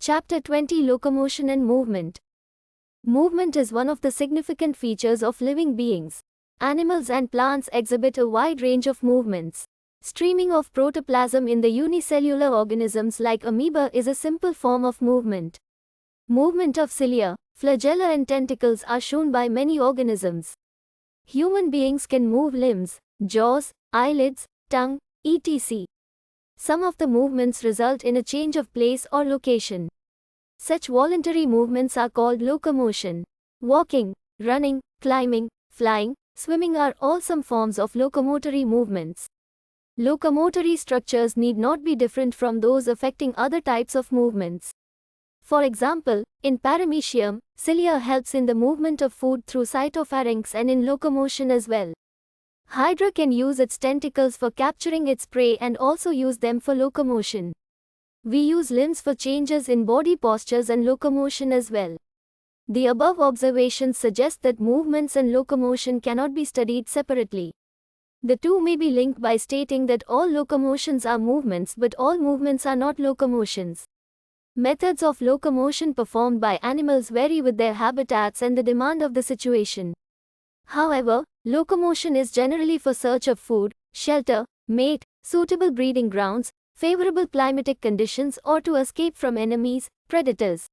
Chapter 20 Locomotion and Movement. Movement is one of the significant features of living beings. Animals and plants exhibit a wide range of movements. Streaming of protoplasm in the unicellular organisms like amoeba is a simple form of movement. Movement of cilia, flagella and tentacles are shown by many organisms. Human beings can move limbs, jaws, eyelids, tongue, etc. Some of the movements result in a change of place or location. Such voluntary movements are called locomotion. Walking, running, climbing, flying, swimming are all some forms of locomotory movements. Locomotory structures need not be different from those affecting other types of movements. For example, in paramecium, cilia helps in the movement of food through cytopharynx and in locomotion as well. Hydra can use its tentacles for capturing its prey and also use them for locomotion. We use limbs for changes in body postures and locomotion as well. The above observations suggest that movements and locomotion cannot be studied separately. The two may be linked by stating that all locomotions are movements but all movements are not locomotions. Methods of locomotion performed by animals vary with their habitats and the demand of the situation. However, locomotion is generally for search of food, shelter, mate, suitable breeding grounds, favorable climatic conditions or to escape from enemies, predators.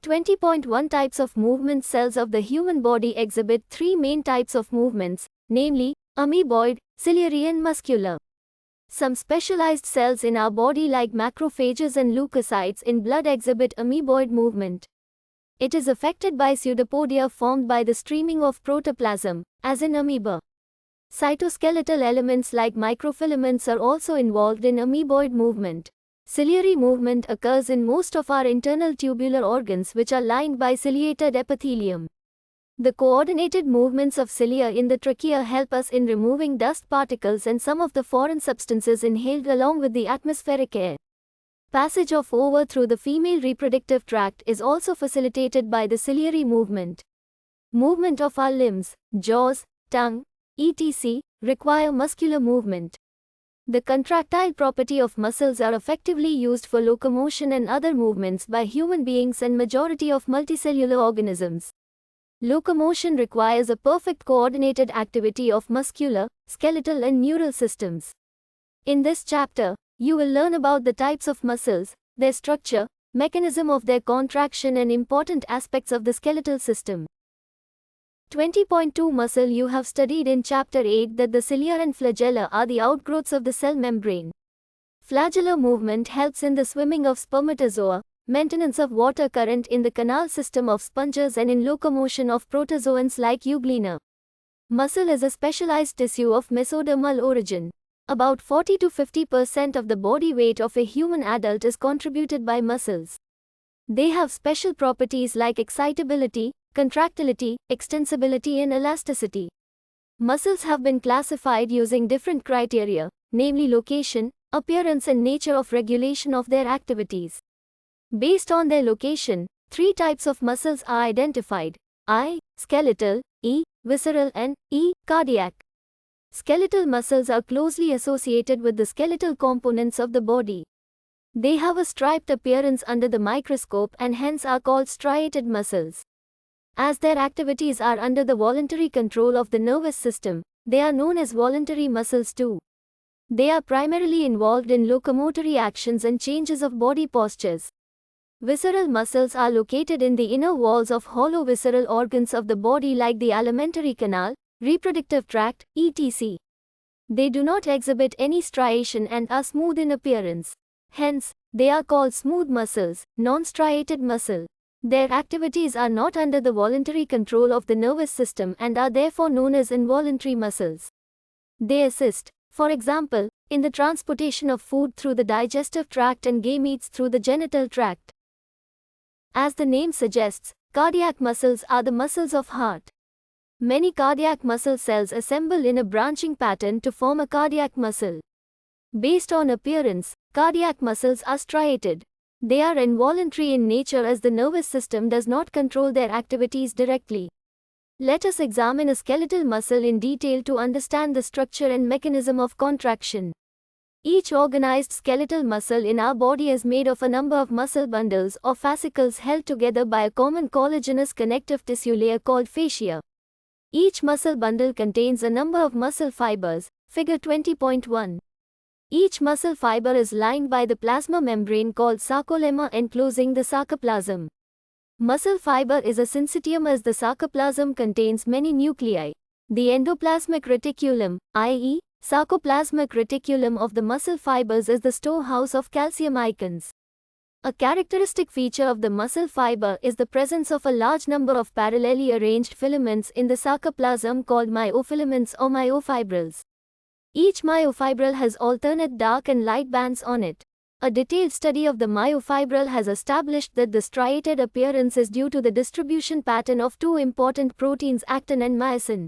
20.1 Types of movement. Cells of the human body exhibit three main types of movements, namely, amoeboid, ciliary and muscular. Some specialized cells in our body like macrophages and leukocytes in blood exhibit amoeboid movement. It is affected by pseudopodia formed by the streaming of protoplasm, as in amoeba. Cytoskeletal elements like microfilaments are also involved in amoeboid movement. Ciliary movement occurs in most of our internal tubular organs which are lined by ciliated epithelium. The coordinated movements of cilia in the trachea help us in removing dust particles and some of the foreign substances inhaled along with the atmospheric air. Passage of ova through the female reproductive tract is also facilitated by the ciliary movement. Movement of our limbs, jaws, tongue, etc. require muscular movement. The contractile property of muscles are effectively used for locomotion and other movements by human beings and majority of multicellular organisms. Locomotion requires a perfect coordinated activity of muscular, skeletal and neural systems. In this chapter, you will learn about the types of muscles, their structure, mechanism of their contraction and important aspects of the skeletal system. 20.2 Muscle. You have studied in Chapter 8 that the cilia and flagella are the outgrowths of the cell membrane. Flagellar movement helps in the swimming of spermatozoa, maintenance of water current in the canal system of sponges and in locomotion of protozoans like euglena. Muscle is a specialized tissue of mesodermal origin. About 40 to 50% of the body weight of a human adult is contributed by muscles. They have special properties like excitability, contractility, extensibility and elasticity. Muscles have been classified using different criteria, namely location, appearance and nature of regulation of their activities. Based on their location, three types of muscles are identified: I, skeletal, E, visceral and E, cardiac. Skeletal muscles are closely associated with the skeletal components of the body. They have a striped appearance under the microscope and hence are called striated muscles. As their activities are under the voluntary control of the nervous system, they are known as voluntary muscles too. They are primarily involved in locomotory actions and changes of body postures. Visceral muscles are located in the inner walls of hollow visceral organs of the body like the alimentary canal, reproductive tract, etc. They do not exhibit any striation and are smooth in appearance. Hence, they are called smooth muscles, non-striated muscle. Their activities are not under the voluntary control of the nervous system and are therefore known as involuntary muscles. They assist, for example, in the transportation of food through the digestive tract and gametes through the genital tract. As the name suggests, cardiac muscles are the muscles of heart. Many cardiac muscle cells assemble in a branching pattern to form a cardiac muscle. Based on appearance, cardiac muscles are striated. They are involuntary in nature as the nervous system does not control their activities directly. Let us examine a skeletal muscle in detail to understand the structure and mechanism of contraction. Each organized skeletal muscle in our body is made of a number of muscle bundles or fascicles held together by a common collagenous connective tissue layer called fascia. Each muscle bundle contains a number of muscle fibers, figure 20.1. Each muscle fiber is lined by the plasma membrane called sarcolemma enclosing the sarcoplasm. Muscle fiber is a syncytium as the sarcoplasm contains many nuclei. The endoplasmic reticulum, i.e., sarcoplasmic reticulum of the muscle fibers is the storehouse of calcium ions. A characteristic feature of the muscle fiber is the presence of a large number of parallelly arranged filaments in the sarcoplasm called myofilaments or myofibrils. Each myofibril has alternate dark and light bands on it. A detailed study of the myofibril has established that the striated appearance is due to the distribution pattern of two important proteins, actin and myosin.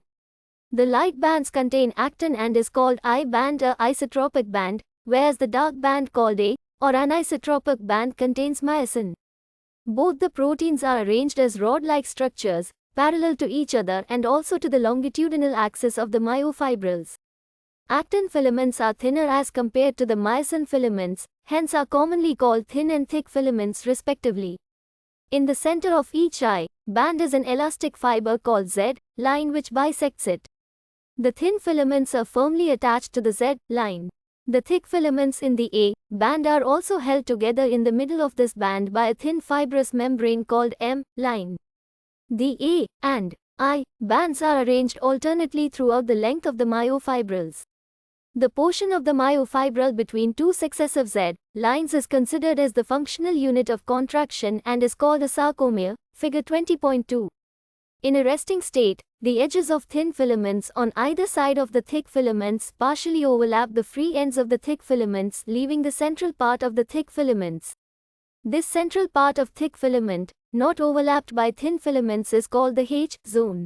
The light bands contain actin and is called I band or isotropic band, whereas the dark band called A or anisotropic band contains myosin. Both the proteins are arranged as rod-like structures, parallel to each other and also to the longitudinal axis of the myofibrils. Actin filaments are thinner as compared to the myosin filaments, hence are commonly called thin and thick filaments respectively. In the center of each I band is an elastic fiber called Z line which bisects it. The thin filaments are firmly attached to the Z line. The thick filaments in the A band are also held together in the middle of this band by a thin fibrous membrane called M line. The A and I bands are arranged alternately throughout the length of the myofibrils. The portion of the myofibril between two successive Z lines is considered as the functional unit of contraction and is called a sarcomere, figure 20.2. In a resting state, the edges of thin filaments on either side of the thick filaments partially overlap the free ends of the thick filaments, leaving the central part of the thick filaments. This central part of thick filament, not overlapped by thin filaments, is called the H zone.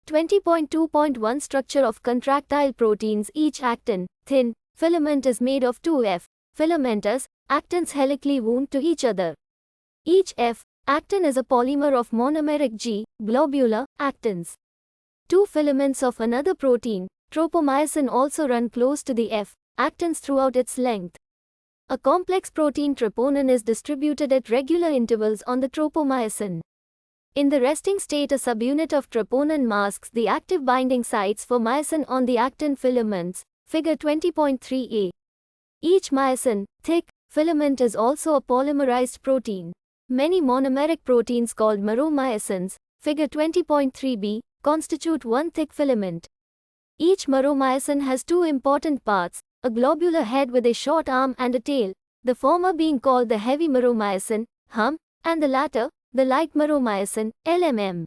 20.2.1 Structure of contractile proteins. Each actin, thin, filament is made of two F filamentous actins helically wound to each other. Each F actin is a polymer of monomeric G globular actins. Two filaments of another protein, tropomyosin, also run close to the F actins throughout its length. A complex protein troponin is distributed at regular intervals on the tropomyosin. In the resting state, a subunit of troponin masks the active binding sites for myosin on the actin filaments, figure 20.3a. Each myosin, thick, filament is also a polymerized protein. Many monomeric proteins called meromyosins, figure 20.3b, constitute one thick filament. Each meromyosin has two important parts, a globular head with a short arm and a tail, the former being called the heavy meromyosin, hum, and the latter, the light meromyosin, LMM.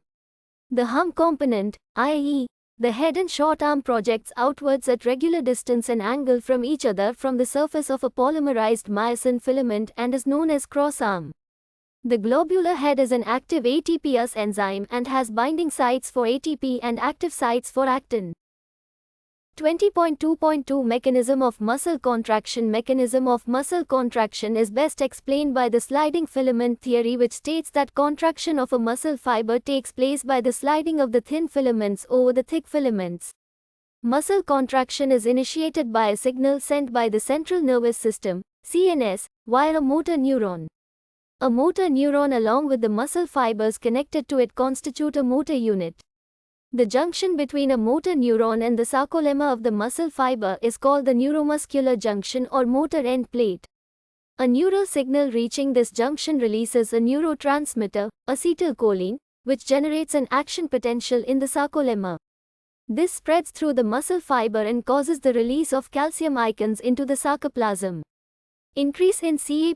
The hum component, i.e., the head and short arm, projects outwards at regular distance and angle from each other from the surface of a polymerized myosin filament and is known as cross arm. The globular head is an active ATPase enzyme and has binding sites for ATP and active sites for actin. 20.2.2 Mechanism of muscle contraction. Mechanism of muscle contraction is best explained by the sliding filament theory, which states that contraction of a muscle fiber takes place by the sliding of the thin filaments over the thick filaments. Muscle contraction is initiated by a signal sent by the central nervous system, CNS, via a motor neuron. A motor neuron along with the muscle fibers connected to it constitute a motor unit. The junction between a motor neuron and the sarcolemma of the muscle fiber is called the neuromuscular junction or motor end plate. A neural signal reaching this junction releases a neurotransmitter, acetylcholine, which generates an action potential in the sarcolemma. This spreads through the muscle fiber and causes the release of calcium ions into the sarcoplasm. Increase in Ca++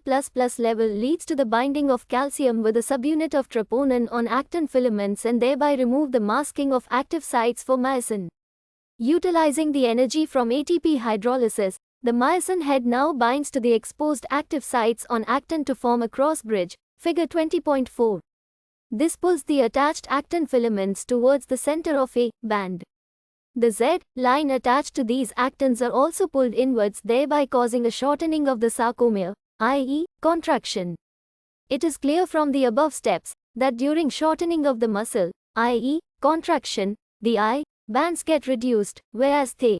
level leads to the binding of calcium with a subunit of troponin on actin filaments and thereby remove the masking of active sites for myosin. Utilizing the energy from ATP hydrolysis, the myosin head now binds to the exposed active sites on actin to form a cross bridge, figure 20.4. This pulls the attached actin filaments towards the center of A band. The Z line attached to these actins are also pulled inwards, thereby causing a shortening of the sarcomere, i.e., contraction. It is clear from the above steps that during shortening of the muscle, i.e., contraction, the I bands get reduced, whereas they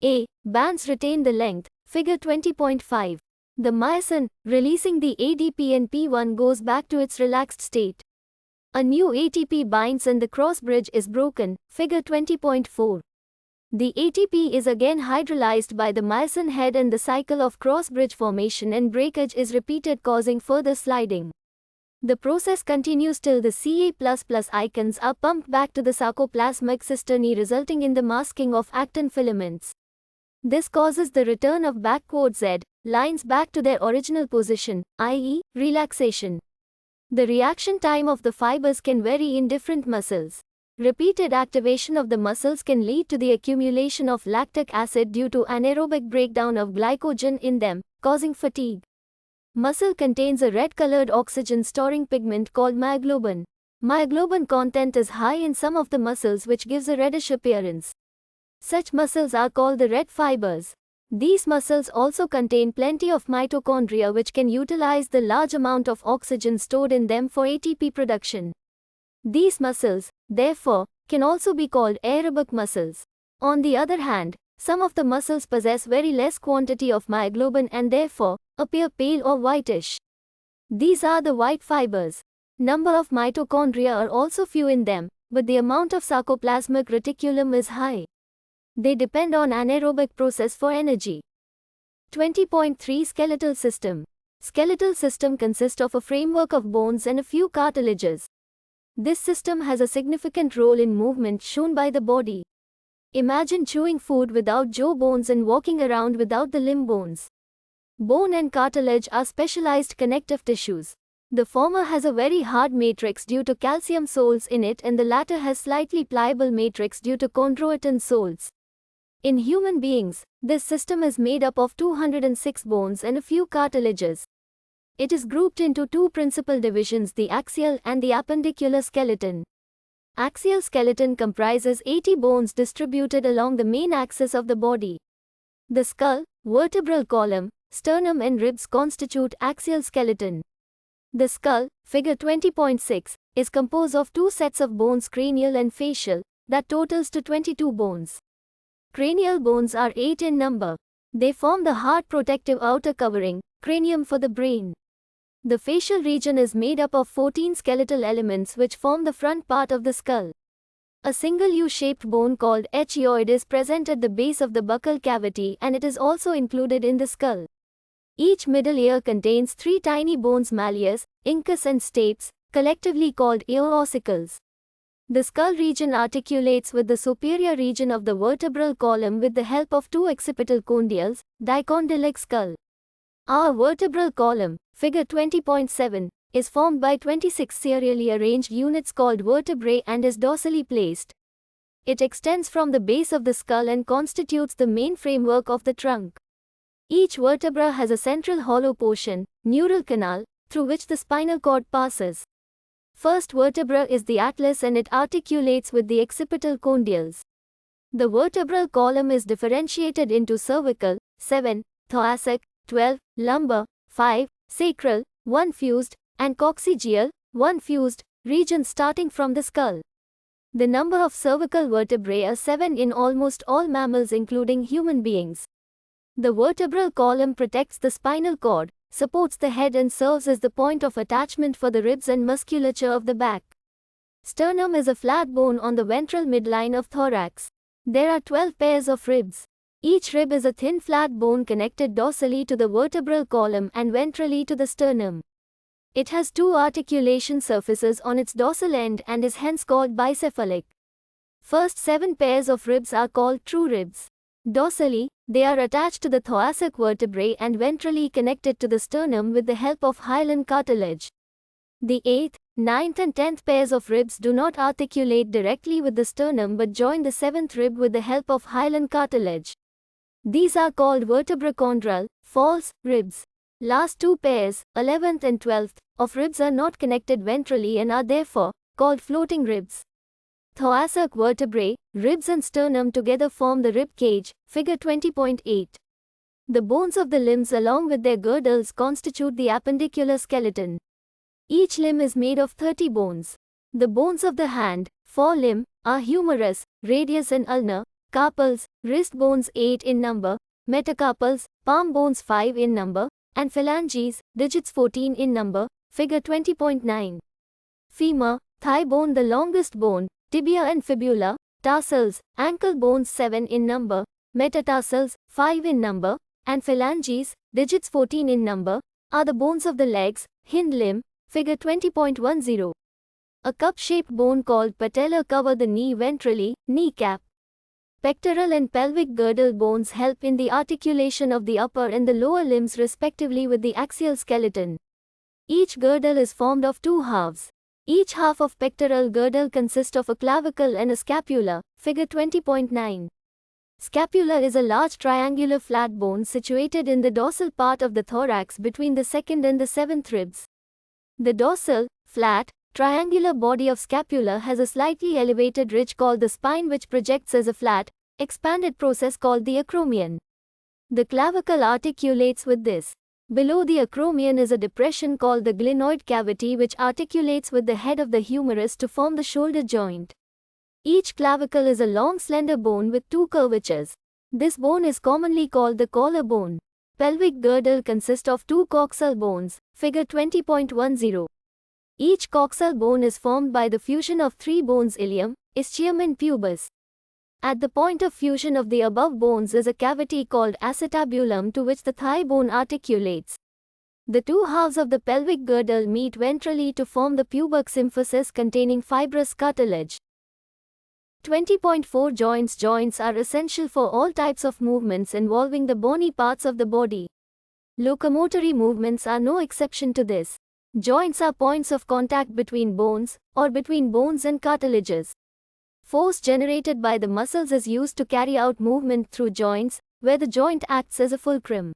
A. Bands retain the length, figure 20.5. The myosin, releasing the ADP and P1 goes back to its relaxed state. A new ATP binds and the cross bridge is broken, figure 20.4. The ATP is again hydrolyzed by the myosin head and the cycle of cross bridge formation and breakage is repeated, causing further sliding. The process continues till the Ca++ ions are pumped back to the sarcoplasmic cisternae, resulting in the masking of actin filaments. This causes the return of Z lines back to their original position, i.e., relaxation. The reaction time of the fibers can vary in different muscles. Repeated activation of the muscles can lead to the accumulation of lactic acid due to anaerobic breakdown of glycogen in them, causing fatigue. Muscle contains a red-colored oxygen-storing pigment called myoglobin. Myoglobin content is high in some of the muscles, which gives a reddish appearance. Such muscles are called the red fibers. These muscles also contain plenty of mitochondria, which can utilize the large amount of oxygen stored in them for ATP production. These muscles, therefore, can also be called aerobic muscles. On the other hand, some of the muscles possess very less quantity of myoglobin and therefore appear pale or whitish. These are the white fibers. Number of mitochondria are also few in them, but the amount of sarcoplasmic reticulum is high. They depend on anaerobic process for energy. 20.3 Skeletal system. Skeletal system consists of a framework of bones and a few cartilages. This system has a significant role in movement shown by the body. Imagine chewing food without jaw bones and walking around without the limb bones. Bone and cartilage are specialized connective tissues. The former has a very hard matrix due to calcium soles in it, and the latter has slightly pliable matrix due to chondroitin soles. In human beings, this system is made up of 206 bones and a few cartilages. It is grouped into two principal divisions, the axial and the appendicular skeleton. Axial skeleton comprises 80 bones distributed along the main axis of the body. The skull, vertebral column, sternum and ribs constitute axial skeleton. The skull, figure 20.6, is composed of two sets of bones, cranial and facial, that totals to 22 bones. Cranial bones are 8 in number. They form the hard protective outer covering, cranium for the brain. The facial region is made up of 14 skeletal elements which form the front part of the skull. A single U-shaped bone called echioid is present at the base of the buccal cavity, and it is also included in the skull. Each middle ear contains 3 tiny bones, malleus, incus and stapes, collectively called ear-ossicles. The skull region articulates with the superior region of the vertebral column with the help of 2 occipital condyles, dicondylic skull. Our vertebral column, figure 20.7, is formed by 26 serially arranged units called vertebrae and is dorsally placed. It extends from the base of the skull and constitutes the main framework of the trunk. Each vertebra has a central hollow portion, neural canal, through which the spinal cord passes. First vertebra is the atlas and it articulates with the occipital condyles. The vertebral column is differentiated into cervical, 7, thoracic, 12, lumbar, 5, sacral, 1 fused, and coccygeal, 1 fused, regions starting from the skull. The number of cervical vertebrae are 7 in almost all mammals including human beings. The vertebral column protects the spinal cord, supports the head and serves as the point of attachment for the ribs and musculature of the back. Sternum is a flat bone on the ventral midline of thorax. There are 12 pairs of ribs. Each rib is a thin flat bone connected dorsally to the vertebral column and ventrally to the sternum. It has 2 articulation surfaces on its dorsal end and is hence called bicephalic. First 7 pairs of ribs are called true ribs. Dorsally, they are attached to the thoracic vertebrae and ventrally connected to the sternum with the help of hyaline cartilage. The 8th, 9th and 10th pairs of ribs do not articulate directly with the sternum but join the 7th rib with the help of hyaline cartilage. These are called vertebracondylar, false ribs. Last 2 pairs, 11th and 12th, of ribs are not connected ventrally and are therefore called floating ribs. Thoracic vertebrae, ribs and sternum together form the rib cage, figure 20.8. The bones of the limbs along with their girdles constitute the appendicular skeleton. Each limb is made of 30 bones. The bones of the hand, forelimb, are humerus, radius and ulnar, carpals, wrist bones 8 in number, metacarpals, palm bones 5 in number, and phalanges, digits 14 in number, figure 20.9. Femur, thigh bone the longest bone, tibia and fibula, tarsals, ankle bones 7 in number, metatarsals, 5 in number, and phalanges, digits 14 in number, are the bones of the legs, hind limb, figure 20.10. A cup-shaped bone called patella cover the knee ventrally, kneecap. Pectoral and pelvic girdle bones help in the articulation of the upper and the lower limbs respectively with the axial skeleton. Each girdle is formed of two halves. Each half of pectoral girdle consists of a clavicle and a scapula, figure 20.9. Scapula is a large triangular flat bone situated in the dorsal part of the thorax between the second and the seventh ribs. The dorsal, flat, triangular body of scapula has a slightly elevated ridge called the spine which projects as a flat, expanded process called the acromion. The clavicle articulates with this. Below the acromion is a depression called the glenoid cavity which articulates with the head of the humerus to form the shoulder joint. Each clavicle is a long slender bone with two curvatures. This bone is commonly called the collar bone. Pelvic girdle consists of two coxal bones, figure 20.10. Each coxal bone is formed by the fusion of three bones ilium, ischium and pubis. At the point of fusion of the above bones is a cavity called acetabulum to which the thigh bone articulates. The two halves of the pelvic girdle meet ventrally to form the pubic symphysis containing fibrous cartilage. 20.4 Joints. Joints are essential for all types of movements involving the bony parts of the body. Locomotory movements are no exception to this. Joints are points of contact between bones, or between bones and cartilages. Force generated by the muscles is used to carry out movement through joints, where the joint acts as a fulcrum.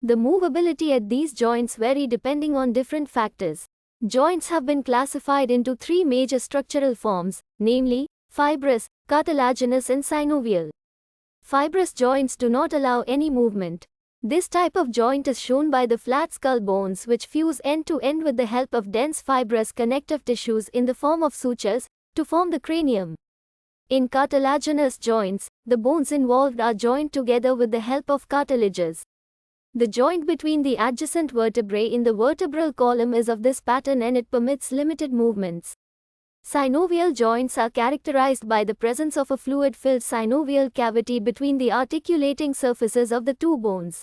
The movability at these joints vary depending on different factors. Joints have been classified into three major structural forms, namely, fibrous, cartilaginous and synovial. Fibrous joints do not allow any movement. This type of joint is shown by the flat skull bones which fuse end to end with the help of dense fibrous connective tissues in the form of sutures, to form the cranium. In cartilaginous joints, the bones involved are joined together with the help of cartilages. The joint between the adjacent vertebrae in the vertebral column is of this pattern and it permits limited movements. Synovial joints are characterized by the presence of a fluid-filled synovial cavity between the articulating surfaces of the two bones.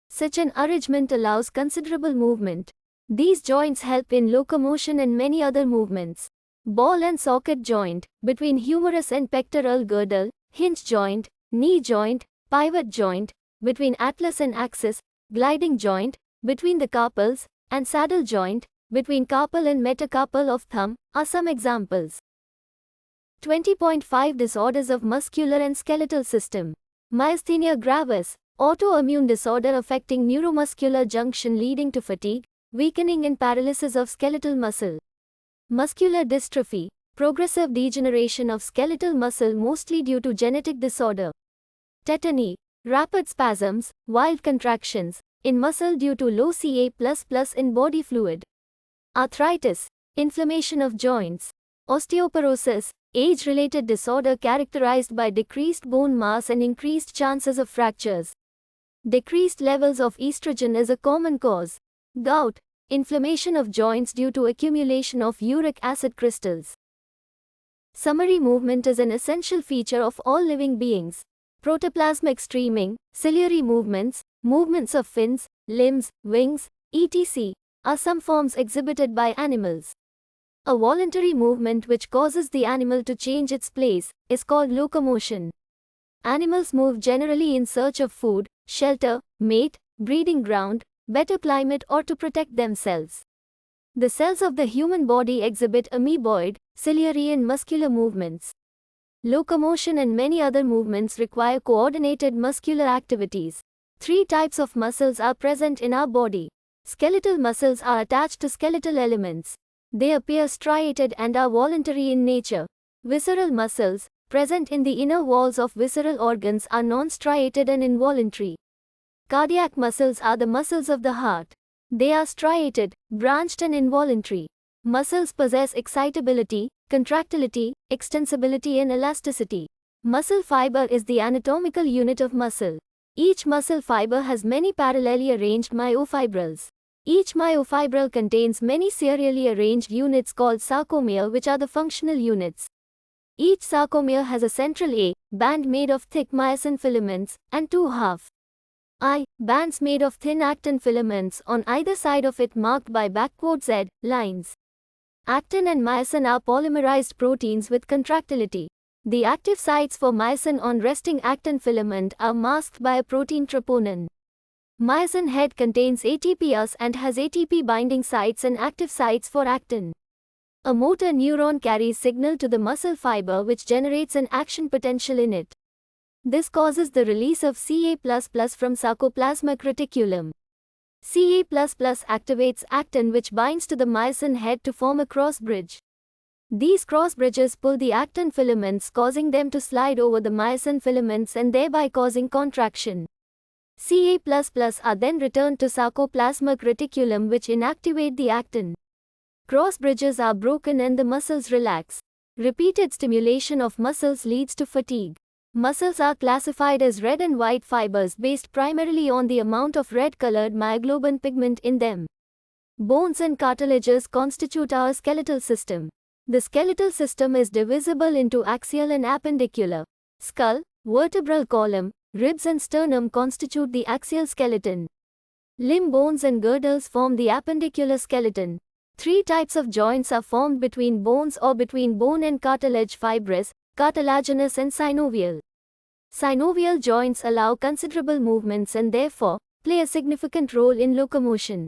Such an arrangement allows considerable movement. These joints help in locomotion and many other movements. Ball and socket joint, between humerus and pectoral girdle, hinge joint, knee joint, pivot joint, between atlas and axis, gliding joint, between the carpals, and saddle joint, between carpal and metacarpal of thumb, are some examples. 20.5 Disorders of muscular and skeletal system. Myasthenia gravis, autoimmune disorder affecting neuromuscular junction leading to fatigue, weakening and paralysis of skeletal muscle. Muscular dystrophy, progressive degeneration of skeletal muscle mostly due to genetic disorder. Tetany, rapid spasms, wild contractions, in muscle due to low Ca++ in body fluid. Arthritis, inflammation of joints. Osteoporosis, age-related disorder characterized by decreased bone mass and increased chances of fractures. Decreased levels of estrogen is a common cause. Gout, inflammation of joints due to accumulation of uric acid crystals. Summary movement is an essential feature of all living beings. Protoplasmic streaming, ciliary movements, movements of fins, limbs, wings, etc. are some forms exhibited by animals. A voluntary movement which causes the animal to change its place is called locomotion. Animals move generally in search of food, shelter, mate, breeding ground, better climate or to protect themselves. The cells of the human body exhibit amoeboid, ciliary and muscular movements. Locomotion and many other movements require coordinated muscular activities. Three types of muscles are present in our body. Skeletal muscles are attached to skeletal elements. They appear striated and are voluntary in nature. Visceral muscles, present in the inner walls of visceral organs, are non-striated and involuntary. Cardiac muscles are the muscles of the heart. They are striated, branched and involuntary. Muscles possess excitability, contractility, extensibility and elasticity. Muscle fiber is the anatomical unit of muscle. Each muscle fiber has many parallelly arranged myofibrils. Each myofibril contains many serially arranged units called sarcomere, which are the functional units. Each sarcomere has a central A band made of thick myosin filaments and two half-I bands made of thin actin filaments on either side of it, marked by Z lines. Actin and myosin are polymerized proteins with contractility. The active sites for myosin on resting actin filament are masked by a protein troponin. Myosin head contains ATPase and has ATP binding sites and active sites for actin. A motor neuron carries signal to the muscle fiber, which generates an action potential in it. This causes the release of Ca++ from sarcoplasmic reticulum. Ca++ activates actin, which binds to the myosin head to form a cross bridge. These cross bridges pull the actin filaments, causing them to slide over the myosin filaments and thereby causing contraction. Ca++ are then returned to sarcoplasmic reticulum, which inactivate the actin. Cross bridges are broken and the muscles relax. Repeated stimulation of muscles leads to fatigue. Muscles are classified as red and white fibers based primarily on the amount of red-colored myoglobin pigment in them. Bones and cartilages constitute our skeletal system. The skeletal system is divisible into axial and appendicular. Skull, vertebral column, ribs and sternum constitute the axial skeleton. Limb bones and girdles form the appendicular skeleton. Three types of joints are formed between bones or between bone and cartilage: fibrous, cartilaginous and synovial. Synovial joints allow considerable movements and therefore play a significant role in locomotion.